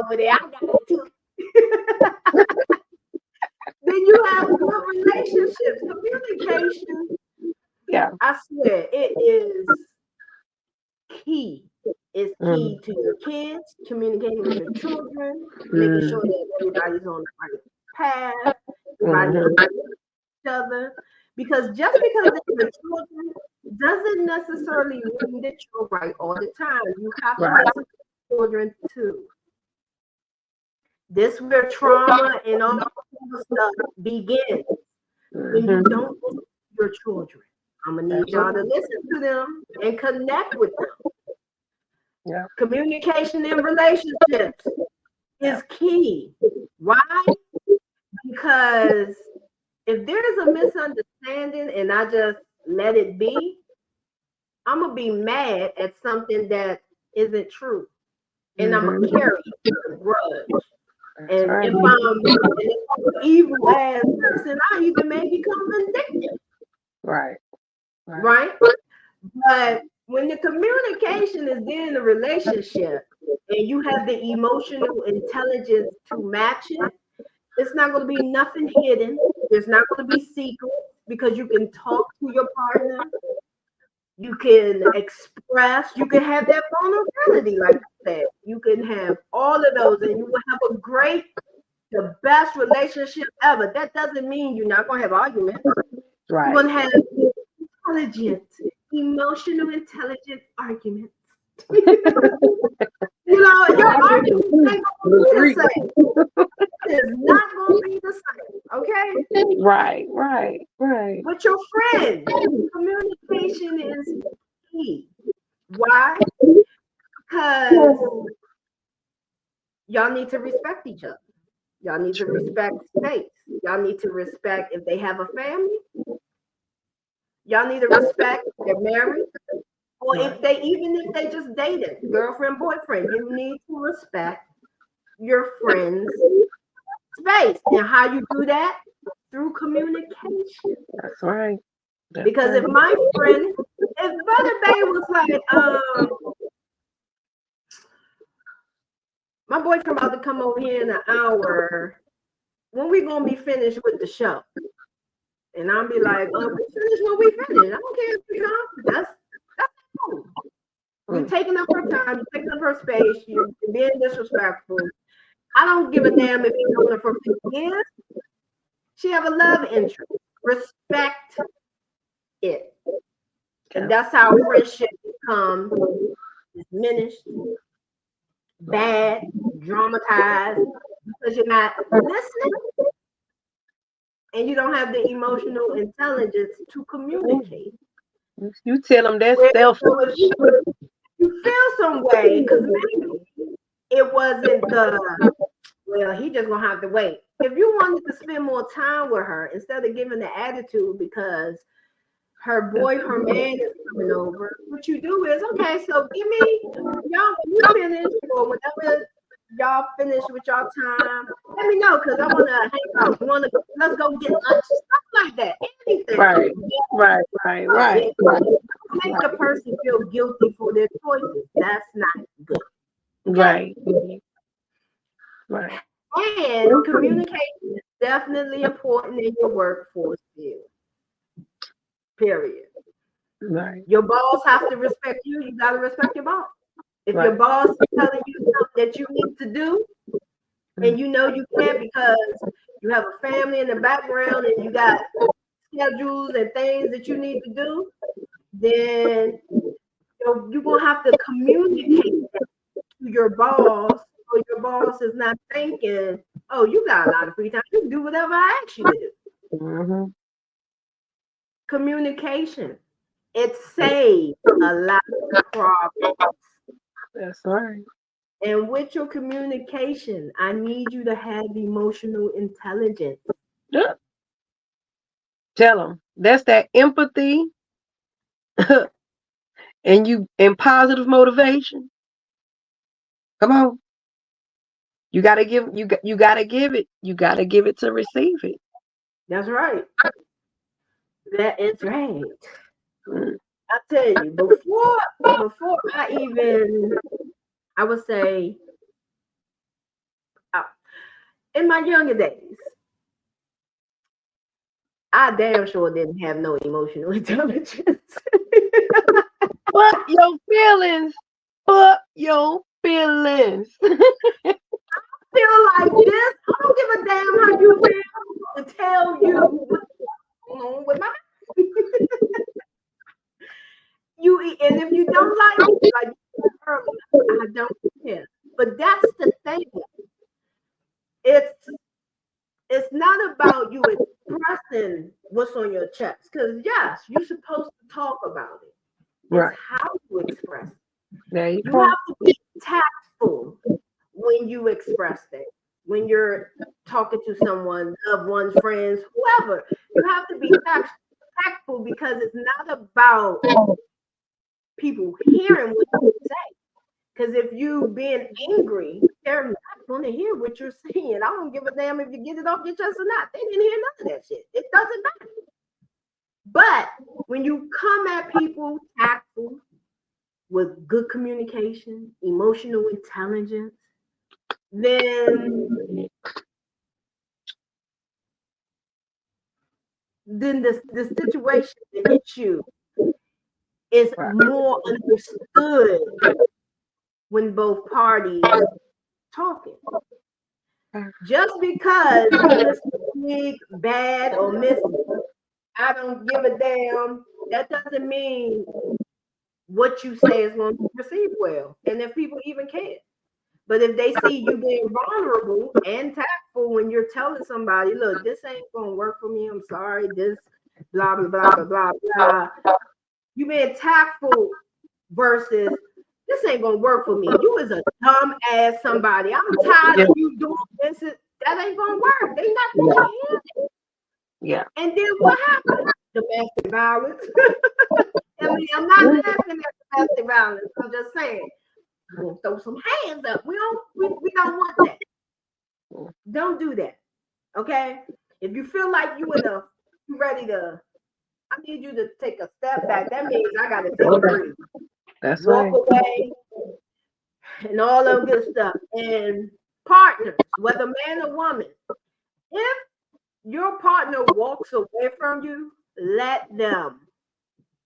over there. I got it too. Then you have good relationships. Communication, Yeah. I swear, it is key. It's key to your kids, communicating with your children, making sure that everybody's on the right path, everybody understands each other. Because just because they're your children doesn't necessarily mean that you're right all the time. You have to Right. listen to children too. This where trauma and all that stuff begins when you don't listen to your children. I'm gonna need y'all to listen to them and connect with them. Yeah. Communication in relationships is key. Why? Because if there's a misunderstanding and I just let it be, I'm gonna be mad at something that isn't true, and I'm gonna carry a grudge. And if I'm an evil ass person, I even may become vindictive. Right. Right? But when the communication is there in the relationship and you have the emotional intelligence to match it, it's not going to be nothing hidden. There's not going to be secrets because you can talk to your partner. You can express, you can have that vulnerability, like I said. You can have all of those and you will have a great, the best relationship ever. That doesn't mean you're not going to have arguments. Right. You're going to have intelligent, emotional, intelligent arguments. Your arguments ain't going to be the same. It's not going to be the same, okay? Right. With your friends, communication is key. Why? Because y'all need to respect each other. Y'all need to respect space. Y'all need to respect if they have a family. Y'all need to respect if they're married. Or if they just dated, girlfriend, boyfriend, you need to respect your friend's space. And how you do that? Through communication. That's right. Because if my friend, if Brother Bay was like, my boyfriend about to come over here in an hour, when we gonna be finished with the show? And I'll be like, we finish when we finish. I don't care if you come. That's cool. You're taking up her time, you're taking up her space, you're being disrespectful. I don't give a damn if you're knowing her for 50 years. She have a love interest. Respect it. And that's how friendship becomes diminished, bad, dramatized, because you're not listening and you don't have the emotional intelligence to communicate. You tell them that's selfish. You feel some way because maybe it wasn't he just gonna have to wait. If you wanted to spend more time with her instead of giving the attitude because her man is coming over, what you do is, okay, so give me, y'all, when you finish or whenever y'all finish with y'all time, let me know because I want to hang out. Let's go get lunch, stuff like that. Anything. Right. Make the person feel guilty for their choices. That's not good. Right. And communication is definitely important in your workforce field. Period. Right. Your boss has to respect you. You got to respect your boss. If your boss is telling you something that you need to do, and you know you can't because you have a family in the background and you got schedules and things that you need to do, then you're going to have to communicate that to your boss, so your boss is not thinking, oh, you got a lot of free time. You can do whatever I ask you to do. Communication. It saves a lot of problems. That's right. And with your communication, I need you to have emotional intelligence. Yeah. Tell them that's that empathy and positive motivation. Come on. You gotta give it to receive it. That's right. That is right. I tell you, before I would say In my younger days, I damn sure didn't have no emotional intelligence. Fuck your feelings. Fuck your feelings. Feel like this. I don't give a damn how you feel to tell you what's going on with my you. And if you don't like it, like you said earlier, I don't care. But that's the thing. It's it's not about you expressing what's on your chest. Because yes, you're supposed to talk about it. It's Right. how you express it. There you You go. have to be tactful when you express things. When you're talking to someone, loved ones, friends, whoever, you have to be tactful because it's not about people hearing what you say. Because if you being angry, they're not going to hear what you're saying. I don't give a damn if you get it off your chest or not. They didn't hear none of that shit. It doesn't matter. But when you come at people tactful with good communication, emotional intelligence, then the situation that hits you is Right. more understood when both parties talking. Just because Mr. Big, bad, or Miss I don't give a damn, that doesn't mean what you say is going to be received well. And if people even care. But if they see you being vulnerable and tactful when you're telling somebody, look, this ain't gonna work for me. I'm sorry. This blah blah blah blah blah blah. You being tactful versus this ain't gonna work for me. You is a dumb ass somebody. I'm tired of you doing this. That ain't gonna work. They not gonna hear it. Yeah. And then what happened? Domestic violence. I mean, I'm not laughing at domestic violence. I'm just saying. We'll throw some hands up. We don't want that. Don't do that. Okay? If you feel like you ready to, I need you to take a step back. That means I gotta take a breath. That's Walk right. away and all that good stuff. And partners, whether man or woman, if your partner walks away from you, let them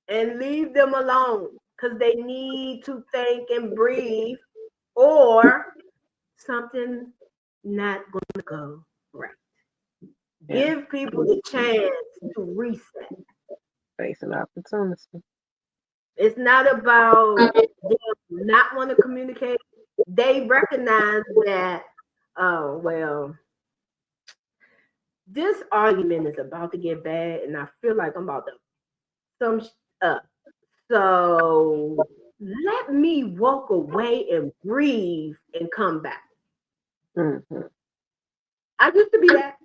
and leave them alone because they need to think and breathe or something not going to go right. Yeah. Give people the chance to reset. Facing opportunity. It's not about them not want to communicate. They recognize that, oh, well, this argument is about to get bad and I feel like I'm about to sum up. So let me walk away and breathe and come back. Mm-hmm. I used to be that.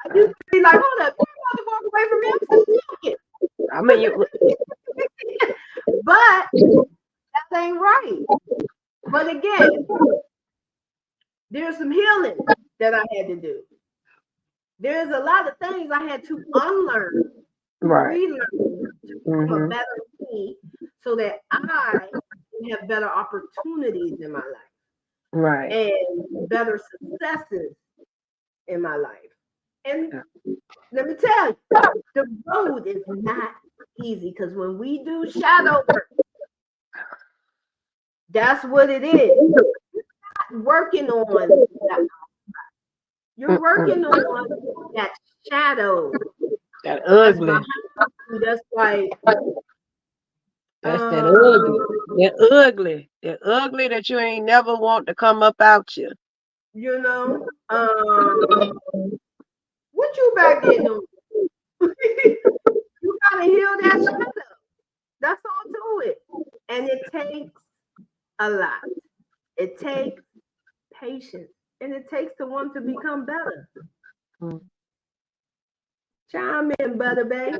I used to be like, hold up, you're about to walk away from me. I'm still talking. I mean, you. But that ain't right. But again, there's some healing that I had to do. There's a lot of things I had to unlearn, Right. relearn to become a better me so that I can have better opportunities in my life Right. and better successes in my life. And let me tell you, the road is not easy because when we do shadow work, that's what it is. You're not working on that. You're working on that shadow. That That's ugly. behind you. That's like That's that ugly. That ugly. That ugly that you ain't never want to come up out you. you know, what you back there doing? You gotta heal that shadow. That's all to it. And it takes a lot. It takes patience. And it takes to want to become better. Chime in, Butter Bay.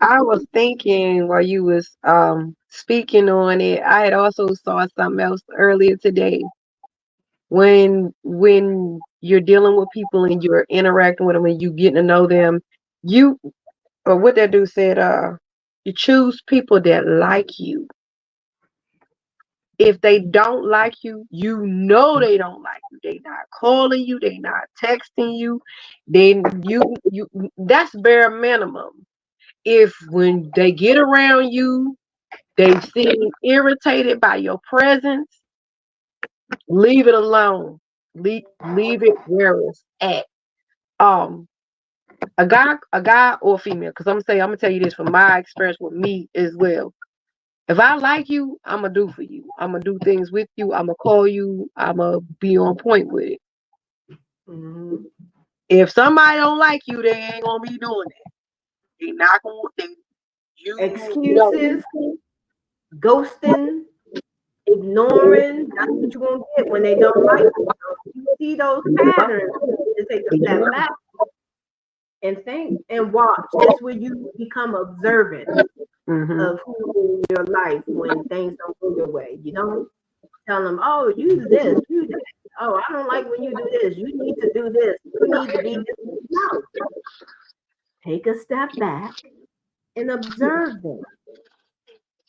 I was thinking while you was speaking on it, I had also saw something else earlier today. When you're dealing with people and you're interacting with them and you getting to know them, you or what that dude said, you choose people that like you. if they don't like you, you know they don't like you. They not calling you, they not texting you. Then you that's bare minimum. If when they get around you, they seem irritated by your presence, leave it alone. Leave it where it's at. Um, a guy or female, because I'm gonna tell you this from my experience with me as well. If I like you, I'm gonna do for you. I'm gonna do things with you. I'm gonna call you. I'm gonna be on point with it. Mm-hmm. If somebody don't like you, they ain't gonna be doing that. They not gonna. You know. Excuses, ghosting, ignoring. That's what you're gonna get when they don't like you. So if you see those patterns, you need to take a step back and think and watch. This where you become observant Mm-hmm. of who in your life when things don't go your way. You don't tell them, oh, use this, do that. Oh, I don't like when you do this. You need to do this. You need to be this. No. Take a step back and observe them.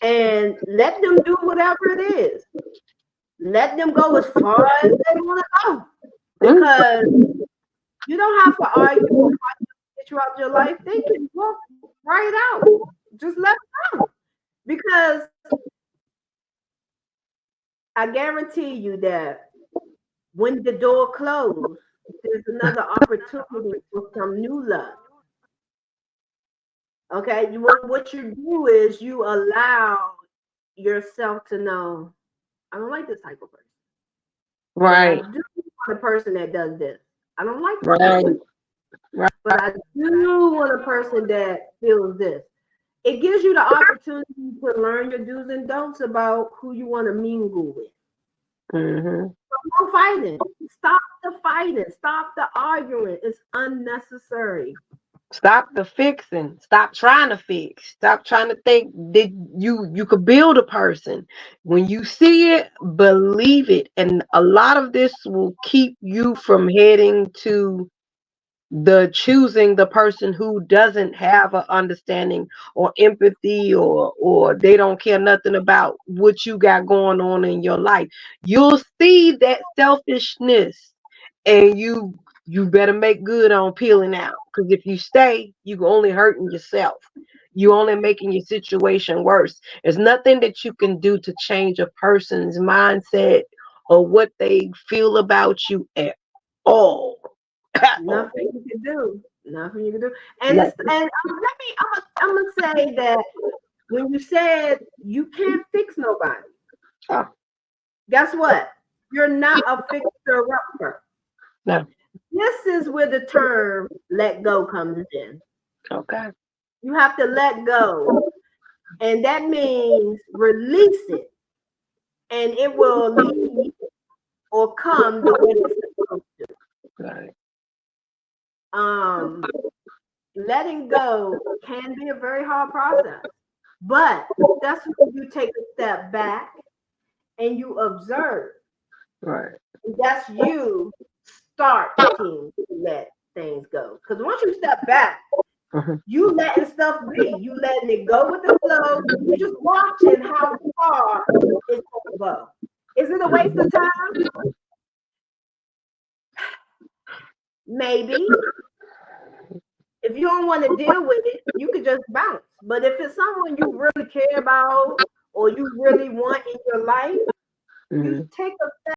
And let them do whatever it is. Let them go as far as they want to go. Because you don't have to argue or fight throughout your life. They can walk right out. Just let them go. Because I guarantee you that when the door closed, there's another opportunity for some new love. Okay, what you do is you allow yourself to know, I don't like this type of person, but I Right. do want a person that does this. I don't like this Right. person, Right. but I do want a person that feels this. It gives you the opportunity to learn your do's and don'ts about who you want to mingle with. Mm-hmm. No fighting. Stop the fighting. Stop the arguing. It's unnecessary. Stop the fixing. Stop trying to fix. Stop trying to think that you could build a person. When you see it, believe it. And a lot of this will keep you from heading to the choosing the person who doesn't have an understanding or empathy, or they don't care nothing about what you got going on in your life. You'll see that selfishness, and you better make good on peeling out, because if you stay, you only hurting yourself. You only making your situation worse. There's nothing that you can do to change a person's mindset or what they feel about you at all. At all. Nothing you can do. Nothing you can do. And it's Nothing. and let me. I'm gonna say that when you said you can't fix nobody, Oh, guess what? You're not a fixer upper. no. This is where the term "let go" comes in. Okay. You have to let go, and that means release it, and it will leave or come the way it's supposed to. Right. Um, letting go can be a very hard process, but that's when you take a step back and you observe. Right. That's you starting to let things go. Because once you step back, Mhm. you letting stuff be. You letting it go with the flow. You just watching how far it's gonna go. Is it a waste of time? Maybe. If you don't want to deal with it, you could just bounce. But if it's someone you really care about or you really want in your life, you Mhm. take a step